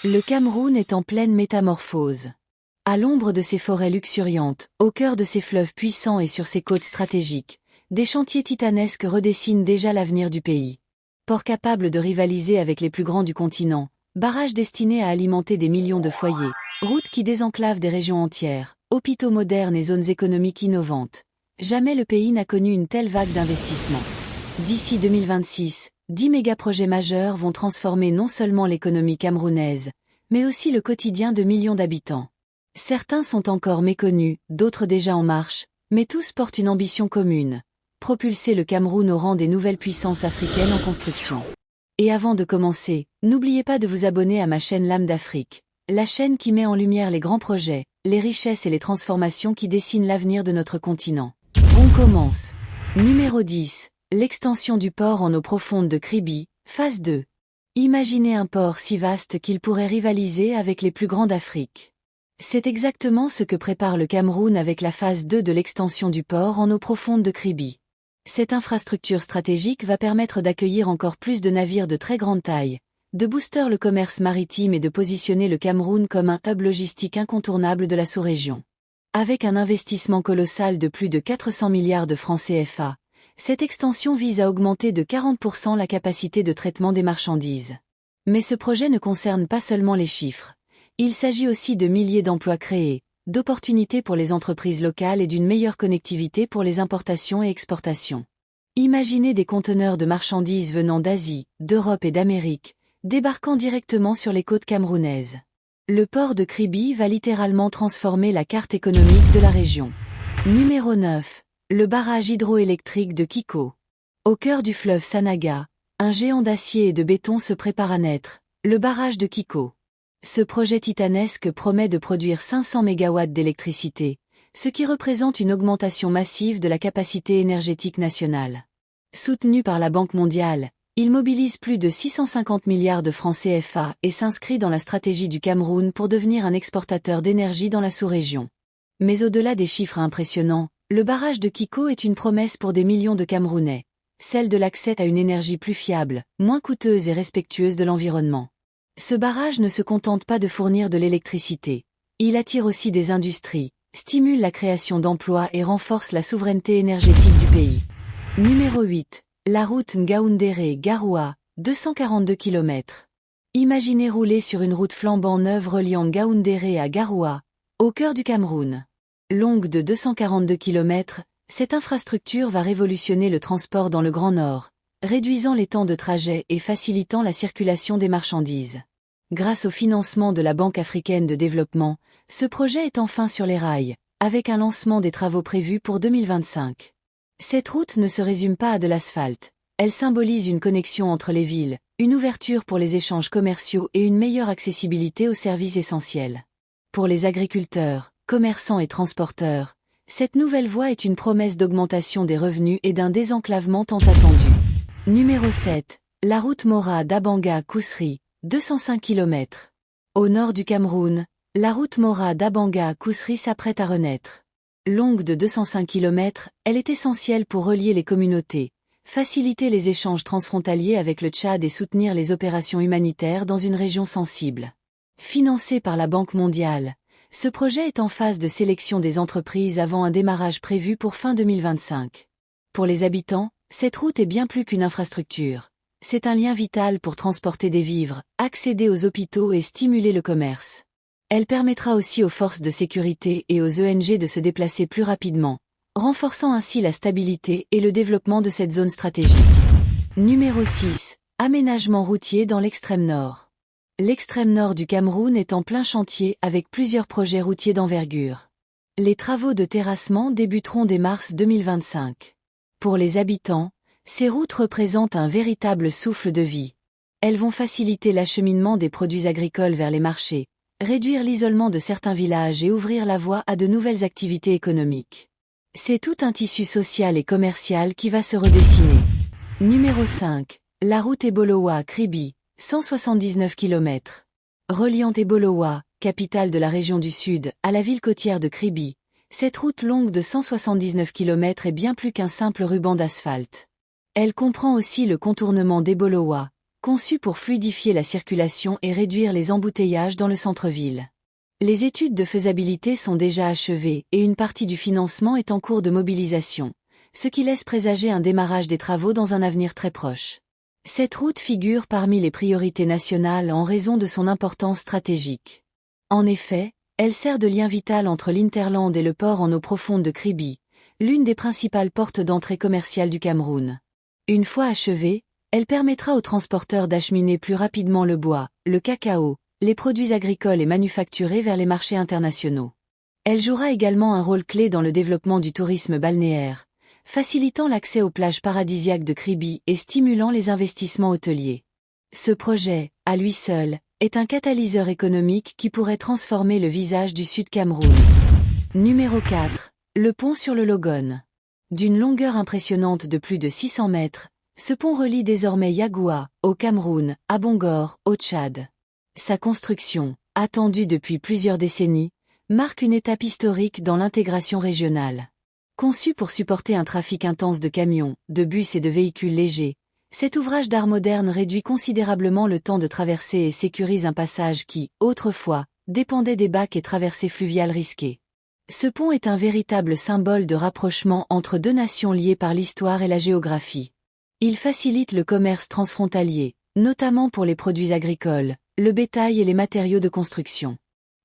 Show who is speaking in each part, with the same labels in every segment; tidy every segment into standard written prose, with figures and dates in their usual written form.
Speaker 1: Le Cameroun est en pleine métamorphose. À l'ombre de ses forêts luxuriantes, au cœur de ses fleuves puissants et sur ses côtes stratégiques, des chantiers titanesques redessinent déjà l'avenir du pays. Ports capables de rivaliser avec les plus grands du continent, barrages destinés à alimenter des millions de foyers, routes qui désenclavent des régions entières, hôpitaux modernes et zones économiques innovantes. Jamais le pays n'a connu une telle vague d'investissement. D'ici 2026, 10 mégaprojets majeurs vont transformer non seulement l'économie camerounaise, mais aussi le quotidien de millions d'habitants. Certains sont encore méconnus, d'autres déjà en marche, mais tous portent une ambition commune: propulser le Cameroun au rang des nouvelles puissances africaines en construction. Et avant de commencer, n'oubliez pas de vous abonner à ma chaîne L'Âme d'Afrique, la chaîne qui met en lumière les grands projets, les richesses et les transformations qui dessinent l'avenir de notre continent. On commence. Numéro 10. L'extension du port en eau profonde de Kribi, phase 2. Imaginez un port si vaste qu'il pourrait rivaliser avec les plus grands d'Afrique. C'est exactement ce que prépare le Cameroun avec la phase 2 de l'extension du port en eau profonde de Kribi. Cette infrastructure stratégique va permettre d'accueillir encore plus de navires de très grande taille, de booster le commerce maritime et de positionner le Cameroun comme un hub logistique incontournable de la sous-région. Avec un investissement colossal de plus de 400 milliards de francs CFA, cette extension vise à augmenter de 40% la capacité de traitement des marchandises. Mais ce projet ne concerne pas seulement les chiffres. Il s'agit aussi de milliers d'emplois créés, d'opportunités pour les entreprises locales et d'une meilleure connectivité pour les importations et exportations. Imaginez des conteneurs de marchandises venant d'Asie, d'Europe et d'Amérique, débarquant directement sur les côtes camerounaises. Le port de Kribi va littéralement transformer la carte économique de la région. Numéro 9. Le barrage hydroélectrique de Kiko. Au cœur du fleuve Sanaga, un géant d'acier et de béton se prépare à naître, le barrage de Kiko. Ce projet titanesque promet de produire 500 MW d'électricité, ce qui représente une augmentation massive de la capacité énergétique nationale. Soutenu par la Banque mondiale, il mobilise plus de 650 milliards de francs CFA et s'inscrit dans la stratégie du Cameroun pour devenir un exportateur d'énergie dans la sous-région. Mais au-delà des chiffres impressionnants, le barrage de Kiko est une promesse pour des millions de Camerounais, celle de l'accès à une énergie plus fiable, moins coûteuse et respectueuse de l'environnement. Ce barrage ne se contente pas de fournir de l'électricité. Il attire aussi des industries, stimule la création d'emplois et renforce la souveraineté énergétique du pays. Numéro 8. La route Ngaoundéré-Garoua, 242 km. Imaginez rouler sur une route flambant neuve reliant Ngaoundéré à Garoua, au cœur du Cameroun. Longue de 242 km, cette infrastructure va révolutionner le transport dans le Grand Nord, réduisant les temps de trajet et facilitant la circulation des marchandises. Grâce au financement de la Banque africaine de développement, ce projet est enfin sur les rails, avec un lancement des travaux prévus pour 2025. Cette route ne se résume pas à de l'asphalte, elle symbolise une connexion entre les villes, une ouverture pour les échanges commerciaux et une meilleure accessibilité aux services essentiels. Pour les agriculteurs, commerçants et transporteurs, cette nouvelle voie est une promesse d'augmentation des revenus et d'un désenclavement tant attendu. Numéro 7. La route Mora-Dabanga-Kousri, 205 km. Au nord du Cameroun, la route Mora-Dabanga-Kousri s'apprête à renaître. Longue de 205 km, elle est essentielle pour relier les communautés, faciliter les échanges transfrontaliers avec le Tchad et soutenir les opérations humanitaires dans une région sensible. Financé par la Banque mondiale, ce projet est en phase de sélection des entreprises avant un démarrage prévu pour fin 2025. Pour les habitants, cette route est bien plus qu'une infrastructure. C'est un lien vital pour transporter des vivres, accéder aux hôpitaux et stimuler le commerce. Elle permettra aussi aux forces de sécurité et aux ONG de se déplacer plus rapidement, renforçant ainsi la stabilité et le développement de cette zone stratégique. Numéro 6. Aménagement routier dans l'extrême nord. L'extrême nord du Cameroun est en plein chantier avec plusieurs projets routiers d'envergure. Les travaux de terrassement débuteront dès mars 2025. Pour les habitants, ces routes représentent un véritable souffle de vie. Elles vont faciliter l'acheminement des produits agricoles vers les marchés, réduire l'isolement de certains villages et ouvrir la voie à de nouvelles activités économiques. C'est tout un tissu social et commercial qui va se redessiner. Numéro 5. La route Ebolowa-Kribi, 179 km. Reliant Ebolowa, capitale de la région du Sud, à la ville côtière de Kribi, cette route longue de 179 km est bien plus qu'un simple ruban d'asphalte. Elle comprend aussi le contournement d'Ebolowa, conçu pour fluidifier la circulation et réduire les embouteillages dans le centre-ville. Les études de faisabilité sont déjà achevées et une partie du financement est en cours de mobilisation, ce qui laisse présager un démarrage des travaux dans un avenir très proche. Cette route figure parmi les priorités nationales en raison de son importance stratégique. En effet, elle sert de lien vital entre l'Hinterland et le port en eau profonde de Kribi, l'une des principales portes d'entrée commerciale du Cameroun. Une fois achevée, elle permettra aux transporteurs d'acheminer plus rapidement le bois, le cacao, les produits agricoles et manufacturés vers les marchés internationaux. Elle jouera également un rôle clé dans le développement du tourisme balnéaire, facilitant l'accès aux plages paradisiaques de Kribi et stimulant les investissements hôteliers. Ce projet, à lui seul, est un catalyseur économique qui pourrait transformer le visage du Sud Cameroun. Numéro 4. Le pont sur le Logone. D'une longueur impressionnante de plus de 600 mètres, ce pont relie désormais Yagoua, au Cameroun, à Bongor, au Tchad. Sa construction, attendue depuis plusieurs décennies, marque une étape historique dans l'intégration régionale. Conçu pour supporter un trafic intense de camions, de bus et de véhicules légers, cet ouvrage d'art moderne réduit considérablement le temps de traversée et sécurise un passage qui, autrefois, dépendait des bacs et traversées fluviales risquées. Ce pont est un véritable symbole de rapprochement entre deux nations liées par l'histoire et la géographie. Il facilite le commerce transfrontalier, notamment pour les produits agricoles, le bétail et les matériaux de construction.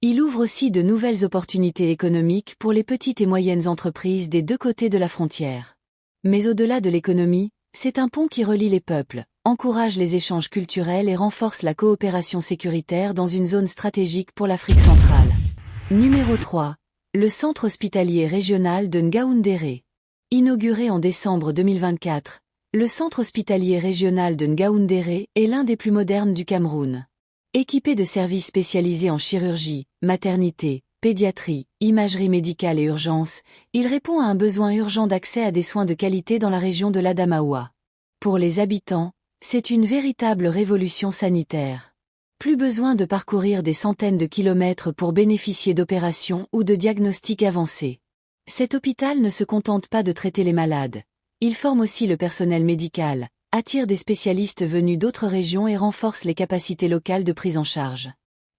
Speaker 1: Il ouvre aussi de nouvelles opportunités économiques pour les petites et moyennes entreprises des deux côtés de la frontière. Mais au-delà de l'économie, c'est un pont qui relie les peuples, encourage les échanges culturels et renforce la coopération sécuritaire dans une zone stratégique pour l'Afrique centrale. Numéro 3. Le centre hospitalier régional de Ngaoundéré. Inauguré en décembre 2024, le centre hospitalier régional de Ngaoundéré est l'un des plus modernes du Cameroun. Équipé de services spécialisés en chirurgie, maternité, pédiatrie, imagerie médicale et urgence, il répond à un besoin urgent d'accès à des soins de qualité dans la région de l'Adamaoua. Pour les habitants, c'est une véritable révolution sanitaire. Plus besoin de parcourir des centaines de kilomètres pour bénéficier d'opérations ou de diagnostics avancés. Cet hôpital ne se contente pas de traiter les malades. Il forme aussi le personnel médical, attire des spécialistes venus d'autres régions et renforce les capacités locales de prise en charge.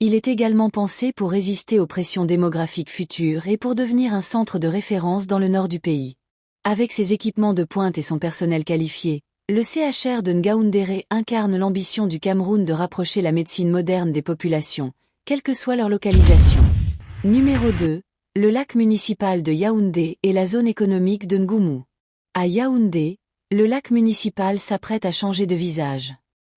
Speaker 1: Il est également pensé pour résister aux pressions démographiques futures et pour devenir un centre de référence dans le nord du pays. Avec ses équipements de pointe et son personnel qualifié, le CHR de Ngaoundéré incarne l'ambition du Cameroun de rapprocher la médecine moderne des populations, quelle que soit leur localisation. Numéro 2. Le lac municipal de Yaoundé et la zone économique de Ngoumou. À Yaoundé, le lac municipal s'apprête à changer de visage.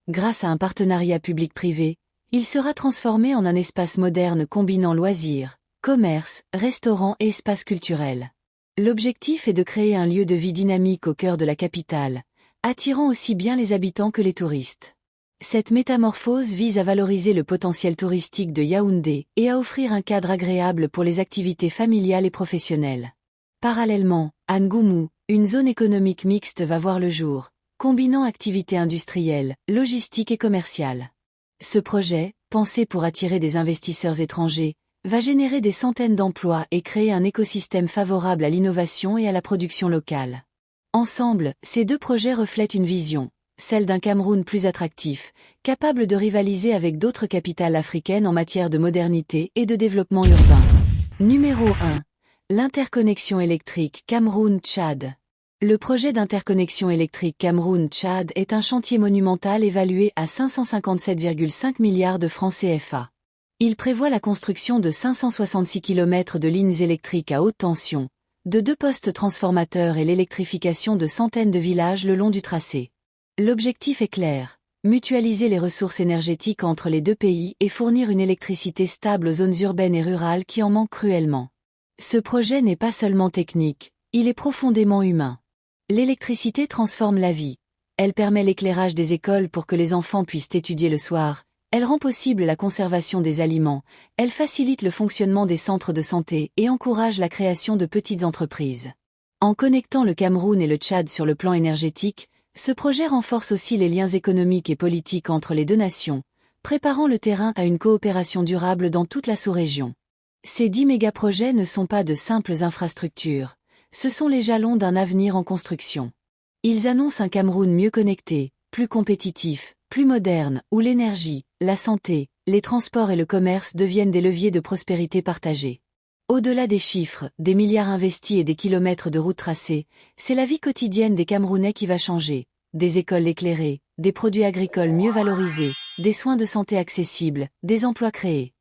Speaker 1: Grâce à un partenariat public-privé, il sera transformé en un espace moderne combinant loisirs, commerce, restaurants et espaces culturels. L'objectif est de créer un lieu de vie dynamique au cœur de la capitale, attirant aussi bien les habitants que les touristes. Cette métamorphose vise à valoriser le potentiel touristique de Yaoundé et à offrir un cadre agréable pour les activités familiales et professionnelles. Parallèlement, à Ngoumou, une zone économique mixte va voir le jour, combinant activités industrielles, logistiques et commerciales. Ce projet, pensé pour attirer des investisseurs étrangers, va générer des centaines d'emplois et créer un écosystème favorable à l'innovation et à la production locale. Ensemble, ces deux projets reflètent une vision, celle d'un Cameroun plus attractif, capable de rivaliser avec d'autres capitales africaines en matière de modernité et de développement urbain. Numéro 1. L'interconnexion électrique Cameroun-Tchad. Le projet d'interconnexion électrique Cameroun-Tchad est un chantier monumental évalué à 557,5 milliards de francs CFA. Il prévoit la construction de 566 km de lignes électriques à haute tension, de 2 postes transformateurs et l'électrification de centaines de villages le long du tracé. L'objectif est clair, mutualiser les ressources énergétiques entre les deux pays et fournir une électricité stable aux zones urbaines et rurales qui en manquent cruellement. Ce projet n'est pas seulement technique, il est profondément humain. L'électricité transforme la vie. Elle permet l'éclairage des écoles pour que les enfants puissent étudier le soir, elle rend possible la conservation des aliments, elle facilite le fonctionnement des centres de santé et encourage la création de petites entreprises. En connectant le Cameroun et le Tchad sur le plan énergétique, ce projet renforce aussi les liens économiques et politiques entre les deux nations, préparant le terrain à une coopération durable dans toute la sous-région. Ces 10 mégaprojets ne sont pas de simples infrastructures, ce sont les jalons d'un avenir en construction. Ils annoncent un Cameroun mieux connecté, plus compétitif, plus moderne, où l'énergie, la santé, les transports et le commerce deviennent des leviers de prospérité partagée. Au-delà des chiffres, des milliards investis et des kilomètres de routes tracées, c'est la vie quotidienne des Camerounais qui va changer. Des écoles éclairées, des produits agricoles mieux valorisés, des soins de santé accessibles, des emplois créés.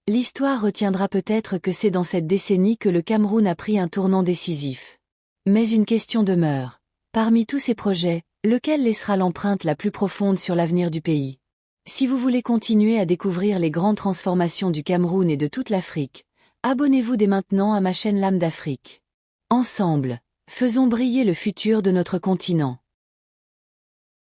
Speaker 1: L'histoire retiendra peut-être que c'est dans cette décennie que le Cameroun a pris un tournant décisif. Mais une question demeure. Parmi tous ces projets, lequel laissera l'empreinte la plus profonde sur l'avenir du pays? Si vous voulez continuer à découvrir les grandes transformations du Cameroun et de toute l'Afrique, abonnez-vous dès maintenant à ma chaîne L'âme d'Afrique. Ensemble, faisons briller le futur de notre continent.